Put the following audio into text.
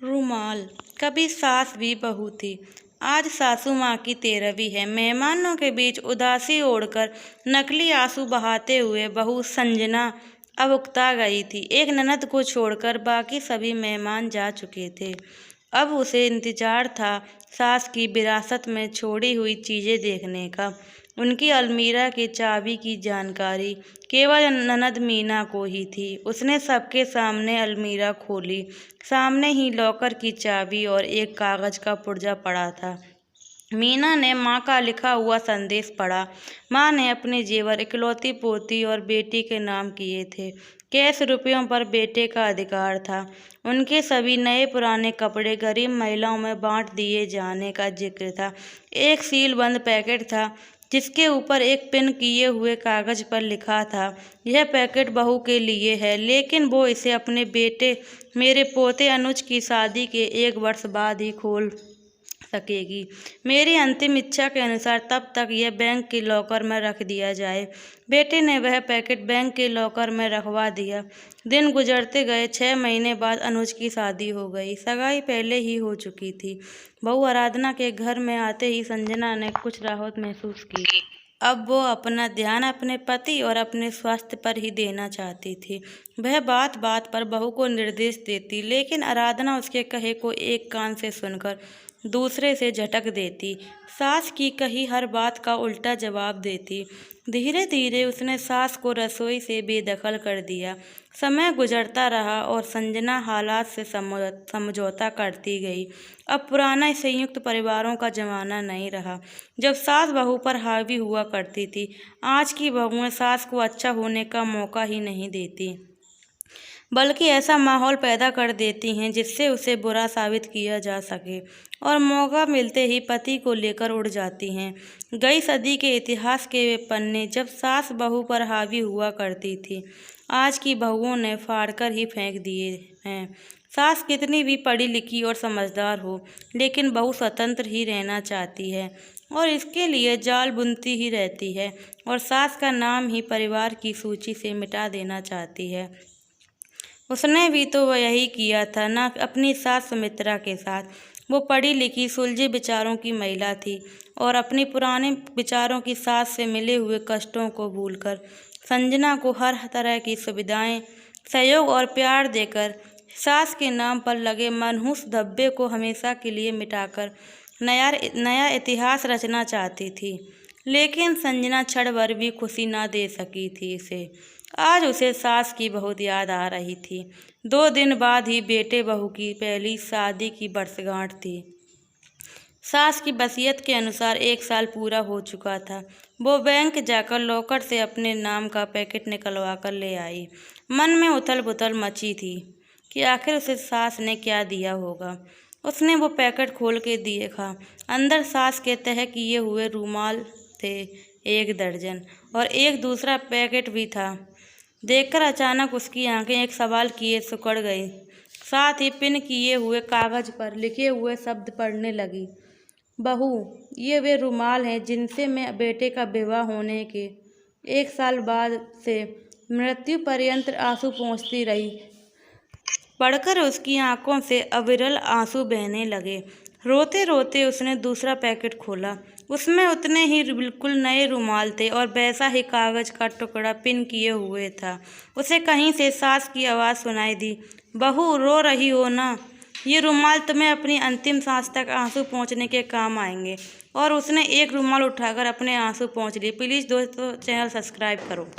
रूमाल। कभी सास भी बहू थी। आज सासू माँ की 13वीं है। मेहमानों के बीच उदासी ओढ़कर नकली आंसू बहाते हुए बहू संजना अब उकता गई थी। एक ननद को छोड़कर बाकी सभी मेहमान जा चुके थे। अब उसे इंतजार था सास की विरासत में छोड़ी हुई चीज़ें देखने का। उनकी अलमीरा की चाबी की जानकारी केवल ननद मीना को ही थी। उसने सबके सामने अलमीरा खोली। सामने ही लॉकर की चाबी और एक कागज का पुर्जा पड़ा था। मीना ने माँ का लिखा हुआ संदेश पढ़ा। माँ ने अपने जेवर इकलौती पोती और बेटी के नाम किए थे। कैश रुपयों पर बेटे का अधिकार था। उनके सभी नए पुराने कपड़े गरीब महिलाओं में बांट दिए जाने का जिक्र था। एक सील बंद पैकेट था जिसके ऊपर एक पिन किए हुए कागज पर लिखा था, यह पैकेट बहू के लिए है, लेकिन वो इसे अपने बेटे मेरे पोते अनुज की शादी के 1 वर्ष बाद ही खोल सकेगी। मेरी अंतिम इच्छा के अनुसार तब तक यह बैंक के लॉकर में रख दिया जाए। बेटे ने वह पैकेट बैंक के लॉकर में रखवा दिया। दिन गुजरते गए। 6 महीने बाद अनुज की शादी हो गई। सगाई पहले ही हो चुकी थी। बहू आराधना के घर में आते ही संजना ने कुछ राहत महसूस की। अब वो अपना ध्यान अपने पति और अपने स्वास्थ्य पर ही देना चाहती थी। वह बात बात पर बहू को निर्देश देती, लेकिन आराधना उसके कहे को एक कान से सुनकर दूसरे से झटक देती। सास की कही हर बात का उल्टा जवाब देती। धीरे धीरे उसने सास को रसोई से बेदखल कर दिया। समय गुजरता रहा और संजना हालात से समझौता करती गई। अब पुराना संयुक्त परिवारों का जमाना नहीं रहा जब सास बहू पर हावी हुआ करती थी। आज की बहुएं सास को अच्छा होने का मौका ही नहीं देती, बल्कि ऐसा माहौल पैदा कर देती हैं जिससे उसे बुरा साबित किया जा सके, और मौका मिलते ही पति को लेकर उड़ जाती हैं। गई सदी के इतिहास के वे पन्ने जब सास बहू पर हावी हुआ करती थी, आज की बहुओं ने फाड़कर ही फेंक दिए हैं। सास कितनी भी पढ़ी लिखी और समझदार हो, लेकिन बहू स्वतंत्र ही रहना चाहती है और इसके लिए जाल बुनती ही रहती है, और सास का नाम ही परिवार की सूची से मिटा देना चाहती है। उसने भी तो वह यही किया था ना अपनी सास सुमित्रा के साथ। वो पढ़ी लिखी सुलझे विचारों की महिला थी और अपनी पुराने विचारों की सास से मिले हुए कष्टों को भूलकर संजना को हर तरह की सुविधाएं, सहयोग और प्यार देकर सास के नाम पर लगे मनहूस धब्बे को हमेशा के लिए मिटाकर नया इतिहास रचना चाहती थी। लेकिन संजना क्षण भर भी खुशी ना दे सकी थी इसे। आज उसे सास की बहुत याद आ रही थी। 2 दिन बाद ही बेटे बहू की पहली शादी की वर्षगांठ थी। सास की वसीयत के अनुसार 1 साल पूरा हो चुका था। वो बैंक जाकर लॉकर से अपने नाम का पैकेट निकलवा कर ले आई। मन में उथल पुथल मची थी कि आखिर उसे सास ने क्या दिया होगा। उसने वो पैकेट खोल के देखा। अंदर सास के तह किए हुए रूमाल थे 1 दर्जन, और एक दूसरा पैकेट भी था। देखकर अचानक उसकी आंखें एक सवाल किए सिकुड़ गई। साथ ही पिन किए हुए कागज पर लिखे हुए शब्द पढ़ने लगी। बहू, ये वे रुमाल हैं जिनसे मैं बेटे का विवाह होने के 1 साल बाद से मृत्यु पर्यंत आंसू पोंछती रही। पढ़कर उसकी आंखों से अविरल आंसू बहने लगे। रोते रोते उसने दूसरा पैकेट खोला। उसमें उतने ही बिल्कुल नए रुमाल थे और वैसा ही कागज का टुकड़ा पिन किए हुए था। उसे कहीं से सास की आवाज़ सुनाई दी, बहू रो रही हो ना, ये रुमाल तुम्हें अपनी अंतिम सांस तक आंसू पोंछने के काम आएंगे। और उसने एक रुमाल उठाकर अपने आंसू पोंछ लिए। प्लीज़ दोस्तों, चैनल सब्सक्राइब करो।